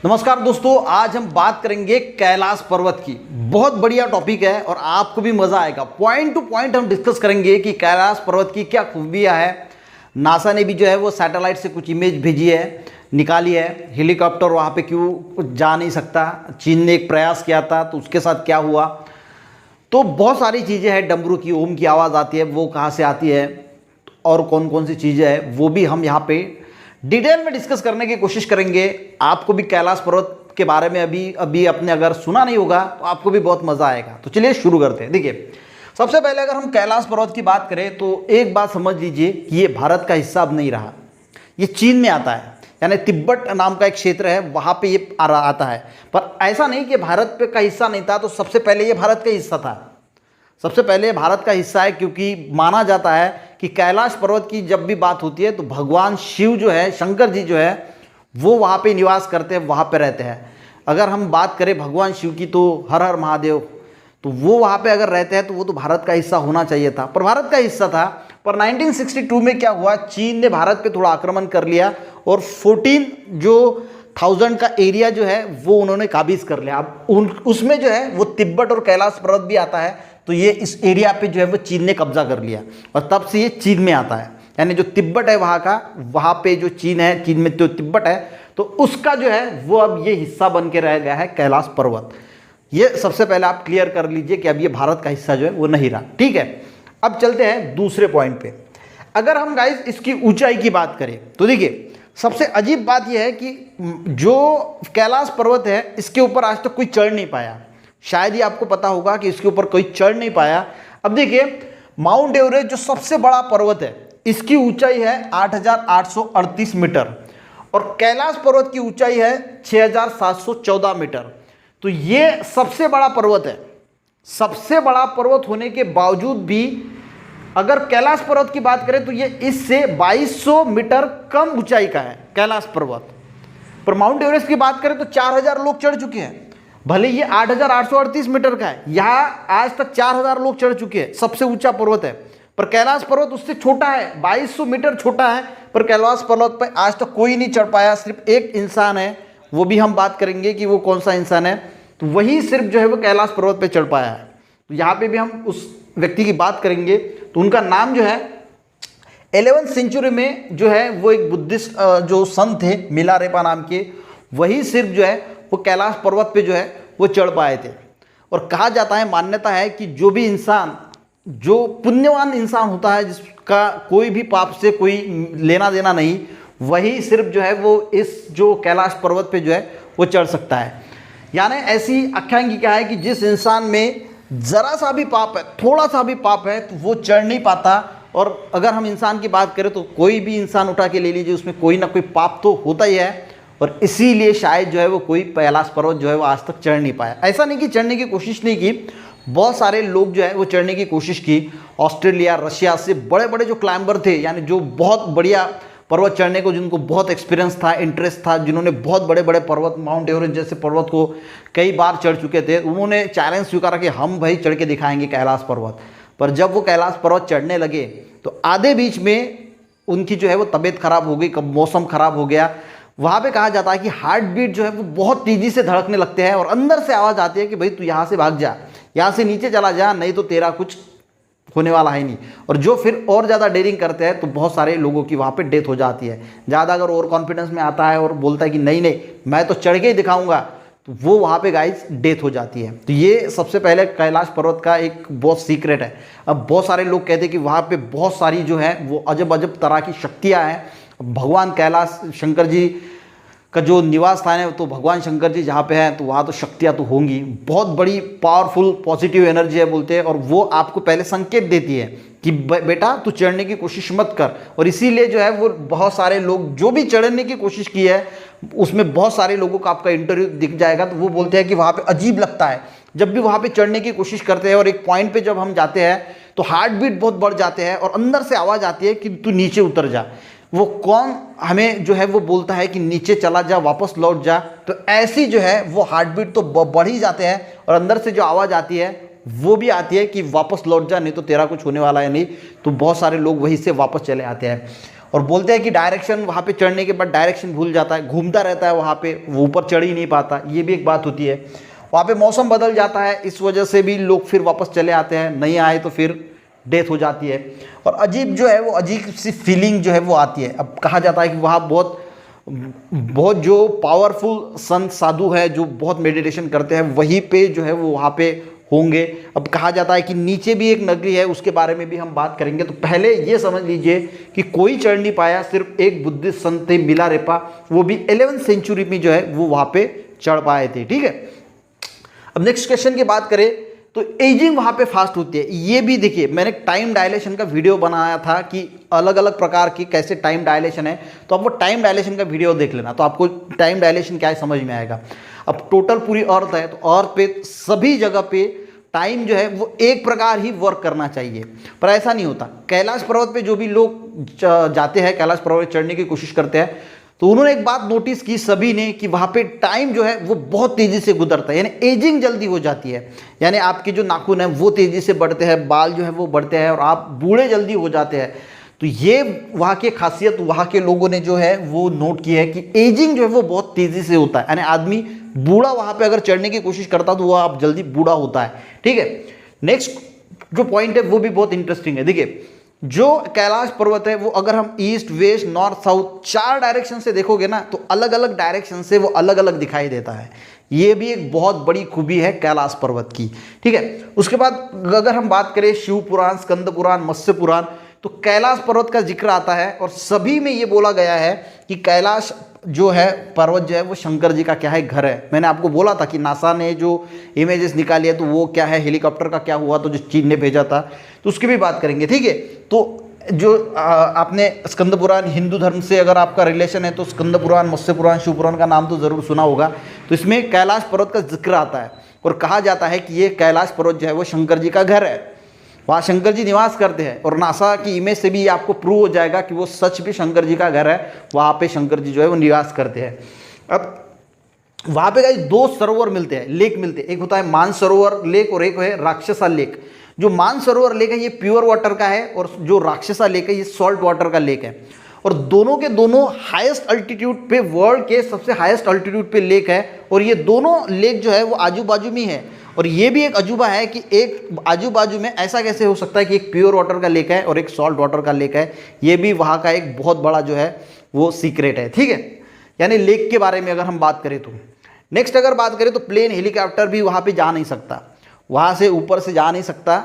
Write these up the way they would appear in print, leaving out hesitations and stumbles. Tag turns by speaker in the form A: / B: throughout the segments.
A: नमस्कार दोस्तों, आज हम बात करेंगे कैलाश पर्वत की। बहुत बढ़िया टॉपिक है और आपको भी मज़ा आएगा। पॉइंट टू पॉइंट हम डिस्कस करेंगे कि कैलाश पर्वत की क्या खूबियाँ है। नासा ने भी जो है वो सैटेलाइट से कुछ इमेज भेजी है, निकाली है। हेलीकॉप्टर वहाँ पे क्यों जा नहीं सकता, चीन ने एक प्रयास किया था तो उसके साथ क्या हुआ। तो बहुत सारी चीज़ें हैं। डमरू की ओम की आवाज़ आती है, वो कहाँ से आती है और कौन कौन सी चीज़ें हैं वो भी हम यहाँ पे डिटेल में डिस्कस करने की कोशिश करेंगे। आपको भी कैलाश पर्वत के बारे में अभी आपने अगर सुना नहीं होगा तो आपको भी बहुत मज़ा आएगा। तो चलिए शुरू करते हैं। देखिए, सबसे पहले अगर हम कैलाश पर्वत की बात करें तो एक बात समझ लीजिए कि ये भारत का हिस्सा अब नहीं रहा, ये चीन में आता है। यानी तिब्बत नाम का एक क्षेत्र है, वहाँ पे ये आता है। पर ऐसा नहीं कि भारत का हिस्सा नहीं था, तो सबसे पहले ये भारत का हिस्सा था। सबसे पहले भारत का हिस्सा है, क्योंकि माना जाता है कि कैलाश पर्वत की जब भी बात होती है तो भगवान शिव जो है, शंकर जी जो है, वो वहाँ पे निवास करते हैं, वहाँ पे रहते हैं। अगर हम बात करें भगवान शिव की तो हर हर महादेव, तो वो वहाँ पे अगर रहते हैं तो वो तो भारत का हिस्सा होना चाहिए था, पर भारत का हिस्सा था। पर 1962 में क्या हुआ, चीन ने भारत पे थोड़ा आक्रमण कर लिया और 14,000 का एरिया जो है वो उन्होंने काबिज कर लिया। अब उसमें जो है वो तिब्बत और कैलाश पर्वत भी आता है, तो ये इस एरिया पे जो है वो चीन ने कब्जा कर लिया और तब से ये चीन में आता है। यानी जो तिब्बत है वहाँ का, वहाँ पे जो चीन है, चीन में जो तिब्बत है, तो उसका जो है वो अब ये हिस्सा बन के रह गया है कैलाश पर्वत। ये सबसे पहले आप क्लियर कर लीजिए कि अब ये भारत का हिस्सा जो है वो नहीं रहा। ठीक है, अब चलते हैं दूसरे पॉइंट पे। अगर हम गाइस इसकी ऊंचाई की बात करें तो देखिए, सबसे अजीब बात यह है कि जो कैलाश पर्वत है इसके ऊपर आज तक कोई चढ़ नहीं पाया। शायद ही आपको पता होगा कि इसके ऊपर कोई चढ़ नहीं पाया। अब देखिए, माउंट एवरेस्ट जो सबसे बड़ा पर्वत है, इसकी ऊंचाई है 8,838 मीटर और कैलाश पर्वत की ऊंचाई है 6,714 मीटर। तो ये सबसे बड़ा पर्वत है। सबसे बड़ा पर्वत होने के बावजूद भी अगर कैलाश पर्वत की बात करें तो ये इससे 2200 मीटर कम ऊंचाई का है कैलाश पर्वत। पर माउंट एवरेस्ट की बात करें तो 4,000 लोग चढ़ चुके हैं। भले ये 8,838 मीटर का है, यहाँ आज तक 4,000 लोग चढ़ चुके हैं, सबसे ऊंचा पर्वत है। पर कैलाश पर्वत उससे छोटा है, 2200 मीटर छोटा है। पर कैलाश पर्वत पर आज तक कोई नहीं चढ़ पाया, सिर्फ एक इंसान है। वो भी हम बात करेंगे कि वो कौन सा इंसान है, तो वही सिर्फ जो है वो कैलाश पर्वत पर चढ़ पाया है। तो यहाँ पे भी हम उस व्यक्ति की बात करेंगे। तो उनका नाम जो है 11वीं सेंचुरी में जो है वो एक बुद्धिस्ट जो संत थे मिलारेपा नाम के, वही सिर्फ जो है वो कैलाश पर्वत पे जो है वो चढ़ पाए थे। और कहा जाता है, मान्यता है कि जो भी इंसान, जो पुण्यवान इंसान होता है, जिसका कोई भी पाप से कोई लेना देना नहीं, वही सिर्फ जो है वो इस जो कैलाश पर्वत पे जो है वो चढ़ सकता है। यानी ऐसी आख्यायिका है कि जिस इंसान में ज़रा सा भी पाप है, थोड़ा सा भी पाप है, तो वो चढ़ नहीं पाता। और अगर हम इंसान की बात करें तो कोई भी इंसान उठा के ले लीजिए, उसमें कोई ना कोई पाप तो होता ही है। और इसीलिए शायद जो है वो कोई कैलाश पर्वत जो है वो आज तक चढ़ नहीं पाया। ऐसा नहीं कि चढ़ने की कोशिश नहीं की, बहुत सारे लोग जो है वो चढ़ने की कोशिश की। ऑस्ट्रेलिया, रशिया से बड़े बड़े जो क्लाइंबर थे, यानी जो बहुत बढ़िया पर्वत चढ़ने को, जिनको बहुत एक्सपीरियंस था, इंटरेस्ट था, जिन्होंने बहुत बड़े बड़े पर्वत, माउंट एवरेस्ट जैसे पर्वत को कई बार चढ़ चुके थे, उन्होंने चैलेंज स्वीकारा कि हम भाई चढ़ के दिखाएंगे कैलाश पर्वत। पर जब वो कैलाश पर्वत चढ़ने लगे तो आधे बीच में उनकी जो है वो तबीयत खराब हो गई, कब मौसम खराब हो गया। वहाँ पे कहा जाता है कि हार्ट बीट जो है वो बहुत तेज़ी से धड़कने लगते हैं और अंदर से आवाज़ आती है कि भाई तू यहाँ से भाग जा, यहाँ से नीचे चला जा, नहीं तो तेरा कुछ होने वाला है नहीं। और जो फिर और ज़्यादा डेयरिंग करते हैं तो बहुत सारे लोगों की वहाँ पे डेथ हो जाती है। ज़्यादा अगर ओवर कॉन्फिडेंस में आता है और बोलता है कि नहीं नहीं मैं तो चढ़ के ही दिखाऊंगा, तो वो वहाँ पे गाइस डेथ हो जाती है। तो ये सबसे पहले कैलाश पर्वत का एक बहुत सीक्रेट है। अब बहुत सारे लोग कहते हैं कि वहाँ पे बहुत सारी जो है वो अजब अजब तरह की शक्तियाँ हैं। भगवान कैलाश शंकर जी का जो निवास स्थान है, तो भगवान शंकर जी जहाँ पे हैं तो वहाँ तो शक्तियाँ तो होंगी, बहुत बड़ी पावरफुल पॉजिटिव एनर्जी है बोलते हैं। और वो आपको पहले संकेत देती है कि बेटा तू चढ़ने की कोशिश मत कर। और इसीलिए जो है वो बहुत सारे लोग जो भी चढ़ने की कोशिश की है, उसमें बहुत सारे लोगों का आपका इंटरव्यू दिख जाएगा, तो वो बोलते हैं कि वहाँ पे अजीब लगता है जब भी वहाँ पे चढ़ने की कोशिश करते हैं। और एक पॉइंट पे जब हम जाते हैं तो हार्ट बीट बहुत बढ़ जाते हैं और अंदर से आवाज़ आती है कि तू नीचे उतर जा। वो कौन हमें जो है वो बोलता है कि नीचे चला जा, वापस लौट जा। तो ऐसी जो है वो हार्ट बीट तो बढ़ ही जाते हैं और अंदर से जो आवाज़ आती है वो भी आती है कि वापस लौट जा, नहीं तो तेरा कुछ होने वाला है नहीं। तो बहुत सारे लोग वहीं से वापस चले आते हैं। और बोलते हैं कि डायरेक्शन वहाँ पे चढ़ने के बाद डायरेक्शन भूल जाता है, घूमता रहता है वहाँ पे, वो ऊपर चढ़ ही नहीं पाता, ये भी एक बात होती है। वहाँ पे मौसम बदल जाता है, इस वजह से भी लोग फिर वापस चले आते हैं, नहीं आए तो फिर डेथ हो जाती है। और अजीब जो है वो अजीब सी फीलिंग जो है वो आती है। अब कहा जाता है कि वहाँ बहुत जो पावरफुल संत साधु है जो बहुत मेडिटेशन करते हैं वहीं पे जो है वो वहाँ पे होंगे। अब कहा जाता है कि नीचे भी एक नगरी है, उसके बारे में भी हम बात करेंगे। तो पहले ये समझ लीजिए कि कोई चढ़ नहीं पाया, सिर्फ एक बुद्धिस्ट संत थे मिलारेपा, वो भी 11वीं सेंचुरी में जो है वो वहाँ पे चढ़ पाए थे, ठीक है। अब नेक्स्ट क्वेश्चन की बात करें तो एजिंग वहाँ पे फास्ट होती है। ये भी देखिए, मैंने टाइम डायलेशन का वीडियो बनाया था कि अलग अलग प्रकार की कैसे टाइम डायलेशन है, तो आप वो टाइम डायलेशन का वीडियो देख लेना, तो आपको टाइम डायलेशन क्या है समझ में आएगा। अब टोटल पूरी अर्थ है, तो अर्थ पे सभी जगह पे टाइम जो है वो एक प्रकार ही वर्क करना चाहिए, पर ऐसा नहीं होता। कैलाश पर्वत पे जो भी लोग जाते हैं, कैलाश पर्वत चढ़ने की कोशिश करते हैं, तो उन्होंने एक बात नोटिस की सभी ने कि वहाँ पे टाइम जो है वो बहुत तेज़ी से गुजरता है, यानी एजिंग जल्दी हो जाती है, यानी आपके जो नाखून हैं वो तेज़ी से बढ़ते हैं, बाल जो है वो बढ़ते हैं और आप बूढ़े जल्दी हो जाते हैं। तो ये वहाँ की खासियत वहाँ के लोगों ने जो है वो नोट की है कि एजिंग जो है वो बहुत तेज़ी से होता है, यानी आदमी बूढ़ा वहाँ पे अगर चढ़ने की कोशिश करता तो वो आप जल्दी बूढ़ा होता है, ठीक है। नेक्स्ट जो पॉइंट है वो भी बहुत इंटरेस्टिंग है। देखिए, जो कैलाश पर्वत है वो अगर हम east west north south 4 direction से देखोगे ना, तो अलग अलग डायरेक्शन से वो अलग अलग दिखाई देता है। ये भी एक बहुत बड़ी खूबी है कैलाश पर्वत की, ठीक है। उसके बाद अगर हम बात करें शिव पुराण, स्कंद पुराण, मत्स्य पुराण, तो कैलाश पर्वत का जिक्र आता है और सभी में ये बोला गया है कि कैलाश जो है पर्वत जो है वो शंकर जी का क्या है, घर है। मैंने आपको बोला था कि नासा ने जो इमेजेस निकाली है तो वो क्या है, हेलीकॉप्टर का क्या हुआ, तो जो चीन ने भेजा था, तो उसकी भी बात करेंगे, ठीक है। तो जो आपने स्कंद पुराण, हिंदू धर्म से अगर आपका रिलेशन है तो स्कंद पुराण, मत्स्य पुराण, शिव पुराण का नाम तो ज़रूर सुना होगा। तो इसमें कैलाश पर्वत का जिक्र आता है और कहा जाता है कि ये कैलाश पर्वत जो है वो शंकर जी का घर है, वहाँ शंकर जी निवास करते हैं। और नासा की इमेज से भी आपको प्रूव हो जाएगा कि वो सच भी शंकर जी का घर है, वहाँ पे शंकर जी जो है वो निवास करते हैं। अब वहाँ पे गाइस 2 सरोवर मिलते हैं, लेक मिलते हैं, एक होता है मानसरोवर लेक और एक है राक्षसा लेक। जो मानसरोवर लेक है ये प्योर वाटर का है और जो राक्षसा लेक है ये सॉल्ट वाटर का लेक है। और दोनों के दोनों हाईएस्ट अल्टीट्यूड पे, वर्ल्ड के सबसे हाईएस्ट अल्टीट्यूड पे लेक है। और ये दोनों लेक जो है वो आजू बाजू में है। और ये भी एक अजूबा है कि एक आजू बाजू में ऐसा कैसे हो सकता है कि एक प्योर वाटर का लेक है और एक सॉल्ट वाटर का लेक है। ये भी वहाँ का एक बहुत बड़ा जो है वो सीक्रेट है, ठीक है। यानी लेक के बारे में अगर हम बात करें तो नेक्स्ट अगर बात करें तो प्लेन हेलीकॉप्टर भी वहाँ पे जा नहीं सकता, वहाँ से ऊपर से जा नहीं सकता,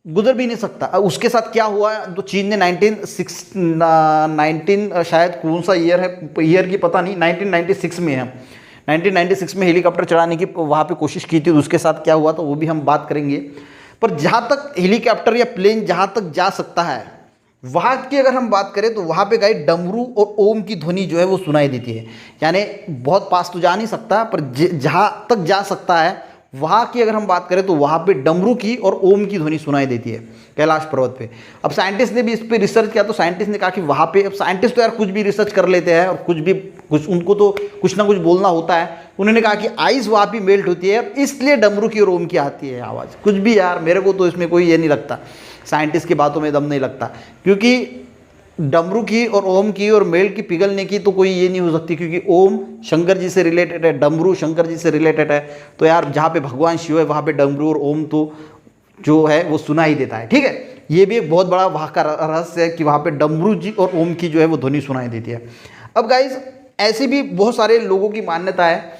A: गुजर भी नहीं सकता। उसके साथ क्या हुआ, तो चीन ने 19 शायद कौन सा ईयर है, ईयर की पता नहीं, 1996 में है, 1996 में हेलीकॉप्टर चढ़ाने की वहाँ पे कोशिश की थी। तो उसके साथ क्या हुआ तो वो भी हम बात करेंगे। पर जहाँ तक हेलीकॉप्टर या प्लेन जहाँ तक जा सकता है, वहाँ की अगर हम बात करें तो वहाँ पे गाइस डमरू और ओम की ध्वनि जो है वो सुनाई देती है। यानी बहुत पास तो जा नहीं सकता, पर जहाँ तक जा सकता है वहाँ की अगर हम बात करें तो वहाँ पे डमरू की और ओम की ध्वनि सुनाई देती है कैलाश पर्वत पे। अब साइंटिस्ट ने भी इस पे रिसर्च किया, तो साइंटिस्ट ने कहा कि वहाँ पे, अब साइंटिस्ट तो यार कुछ भी रिसर्च कर लेते हैं और कुछ उनको तो कुछ ना कुछ बोलना होता है। उन्होंने कहा कि आइस वहाँ पे मेल्ट होती है और इसलिए डमरू की और ओम की आती है आवाज़। कुछ भी यार, मेरे को तो इसमें कोई ये नहीं लगता, साइंटिस्ट की बातों में दम नहीं लगता, क्योंकि डमरू की और ओम की और मेल की पिघलने की तो कोई ये नहीं हो सकती, क्योंकि ओम शंकर जी से रिलेटेड है, डमरू शंकर जी से रिलेटेड है। तो यार जहाँ पे भगवान शिव है वहाँ पे डमरू और ओम तो जो है वो सुना ही देता है, ठीक है। ये भी एक बहुत बड़ा वहाँ का रहस्य है कि वहाँ पे डमरू जी और ओम की जो है वो ध्वनि सुनाई देती है। अब गाइज ऐसी भी बहुत सारे लोगों की मान्यता है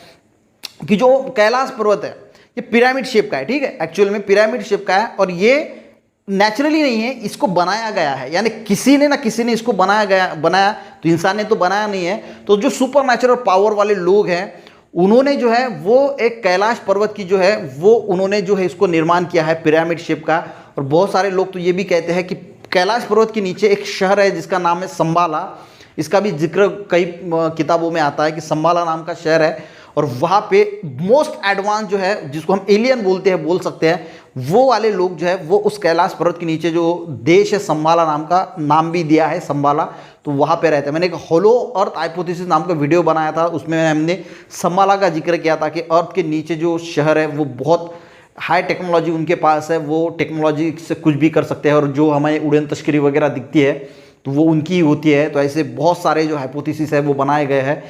A: कि जो कैलाश पर्वत है ये पिरामिड शेप का है, ठीक है। एक्चुअल में पिरामिड शेप का है और ये नेचुरली नहीं है, इसको बनाया गया है, यानी किसी ने ना किसी ने इसको बनाया तो इंसान ने तो बनाया नहीं है। तो जो सुपर नेचुरल पावर वाले लोग हैं उन्होंने जो है वो एक कैलाश पर्वत की जो है वो उन्होंने जो है इसको निर्माण किया है पिरामिड शेप का। और बहुत सारे लोग तो ये भी कहते हैं कि कैलाश पर्वत के नीचे एक शहर है जिसका नाम है संबाला। इसका भी जिक्र कई किताबों में आता है कि संबाला नाम का शहर है और वहाँ पे मोस्ट एडवांस जो है, जिसको हम एलियन बोलते हैं, बोल सकते हैं, वो वाले लोग जो है वो उस कैलाश पर्वत के नीचे जो देश है संबाला नाम का, नाम भी दिया है संबाला, तो वहाँ पे रहते हैं। मैंने एक होलो अर्थ हाइपोथेसिस नाम का वीडियो बनाया था, उसमें हमने संबाला का जिक्र किया था कि अर्थ के नीचे जो शहर है वो बहुत हाई टेक्नोलॉजी उनके पास है, वो टेक्नोलॉजी से कुछ भी कर सकते हैं। और जो हमें उड़न तस्करी वगैरह दिखती है तो वो उनकी होती है। तो ऐसे बहुत सारे जो हाइपोथेसिस है वो बनाए गए हैं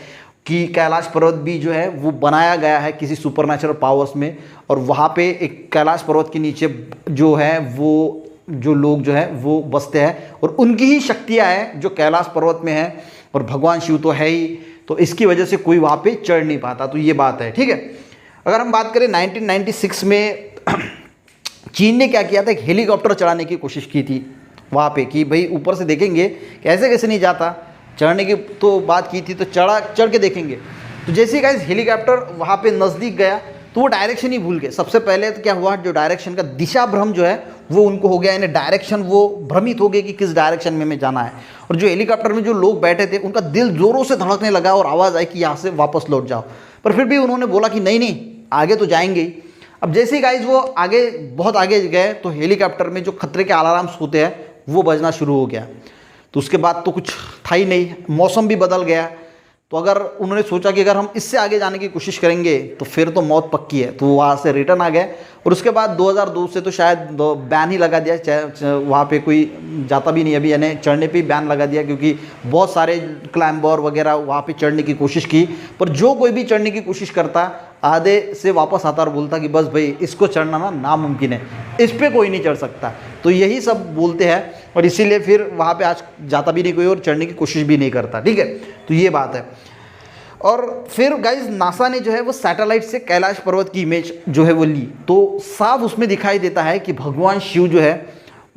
A: कि कैलाश पर्वत भी जो है वो बनाया गया है किसी सुपरनेचुरल पावर्स में, और वहाँ पे एक कैलाश पर्वत के नीचे जो है वो जो लोग जो है वो बसते हैं, और उनकी ही शक्तियाँ हैं जो कैलाश पर्वत में है, और भगवान शिव तो है ही, तो इसकी वजह से कोई वहाँ पे चढ़ नहीं पाता। तो ये बात है, ठीक है। अगर हम बात करें 1996 में चीन ने क्या किया था, एक हेलीकॉप्टर चढ़ाने की कोशिश की थी वहाँ पे कि भाई ऊपर से देखेंगे कि ऐसे कैसे नहीं जाता, चढ़ने की तो बात की थी, तो चढ़ के देखेंगे। तो जैसे ही गाइस हेलीकॉप्टर वहाँ पे नज़दीक गया तो वो डायरेक्शन ही भूल गए। सबसे पहले तो क्या हुआ, जो डायरेक्शन का दिशा भ्रम जो है वो उनको हो गया, यानी डायरेक्शन वो भ्रमित हो गए कि किस डायरेक्शन में हमें जाना है। और जो हेलीकॉप्टर में जो लोग बैठे थे उनका दिल ज़ोरों से धड़कने लगा और आवाज़ आई कि यहाँ से वापस लौट जाओ, पर फिर भी उन्होंने बोला कि नहीं नहीं आगे तो जाएंगे ही। अब जैसे ही गाइज वो आगे बहुत आगे गए तो हेलीकॉप्टर में जो खतरे के अलार्म्स होते हैं वो बजना शुरू हो गया। तो उसके बाद तो कुछ था ही नहीं, मौसम भी बदल गया। तो अगर उन्होंने सोचा कि अगर हम इससे आगे जाने की कोशिश करेंगे तो फिर तो मौत पक्की है, तो वहाँ से रिटर्न आ गए। और उसके बाद 2002 से तो शायद बैन ही लगा दिया, वहाँ पे कोई जाता भी नहीं अभी, यानी चढ़ने पे बैन लगा दिया, क्योंकि बहुत सारे क्लाइंबर वगैरह वहाँ पे चढ़ने की कोशिश की, पर जो कोई भी चढ़ने की कोशिश करता आधे से वापस आता और बोलता कि बस भाई इसको चढ़ना ना नामुमकिन है, इस पर कोई नहीं चढ़ सकता। तो यही सब बोलते हैं, और इसीलिए फिर वहाँ पे आज जाता भी नहीं कोई और चढ़ने की कोशिश भी नहीं करता, ठीक है। तो ये बात है। और फिर गाइज नासा ने जो है वो सैटेलाइट से कैलाश पर्वत की इमेज जो है वो ली, तो साफ उसमें दिखाई देता है कि भगवान शिव जो है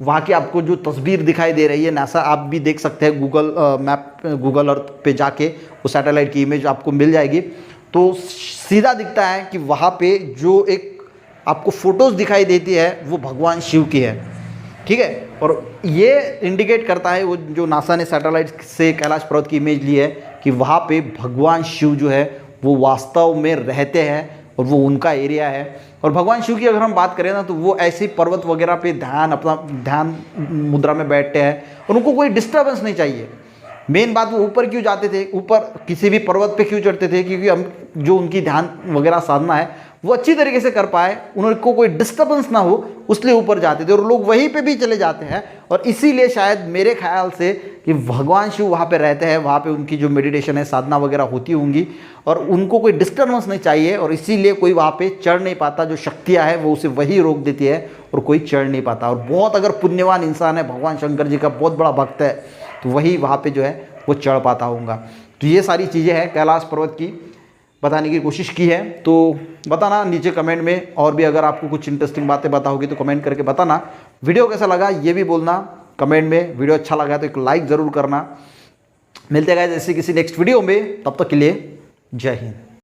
A: वहाँ की आपको जो तस्वीर दिखाई दे रही है, नासा आप भी देख सकते हैं गूगल मैप, गूगल अर्थ पे जाके वो सैटेलाइट की इमेज आपको मिल जाएगी। तो सीधा दिखता है कि वहाँ पे जो एक आपको फोटोज़ दिखाई देती है वो भगवान शिव की है, ठीक है। और ये इंडिकेट करता है वो जो नासा ने सैटेलाइट से कैलाश पर्वत की इमेज ली है कि वहाँ पे भगवान शिव जो है वो वास्तव में रहते हैं और वो उनका एरिया है। और भगवान शिव की अगर हम बात करें ना तो वो ऐसे पर्वत वगैरह पे ध्यान मुद्रा में बैठते हैं और उनको कोई डिस्टर्बेंस नहीं चाहिए। मेन बात वो ऊपर क्यों जाते थे, ऊपर किसी भी पर्वत पे क्यों चढ़ते थे, क्योंकि हम जो उनकी ध्यान वगैरह साधना है वो अच्छी तरीके से कर पाए, उनको कोई डिस्टर्बेंस ना हो, उसलिए ऊपर जाते थे। और लोग वहीं पे भी चले जाते हैं, और इसीलिए शायद मेरे ख्याल से कि भगवान शिव वहाँ पे रहते हैं, वहाँ पे उनकी जो मेडिटेशन है साधना वगैरह होती होंगी, और उनको कोई डिस्टर्बेंस नहीं चाहिए, और इसीलिए कोई वहाँ पे चढ़ नहीं पाता। जो शक्तियाँ है वो उसे वही रोक देती है और कोई चढ़ नहीं पाता। और बहुत अगर पुण्यवान इंसान है, भगवान शंकर जी का बहुत बड़ा भक्त है, तो वही वहाँ पर जो है वो चढ़ पाता होगा। तो ये सारी चीज़ें हैं कैलाश पर्वत की बताने की कोशिश की है। तो बताना नीचे कमेंट में, और भी अगर आपको कुछ इंटरेस्टिंग बातें पता होगी तो कमेंट करके बताना। वीडियो कैसा लगा ये भी बोलना कमेंट में। वीडियो अच्छा लगा तो एक लाइक ज़रूर करना। मिलते हैं गाइस ऐसे किसी नेक्स्ट वीडियो में, तब तक के लिए जय हिंद।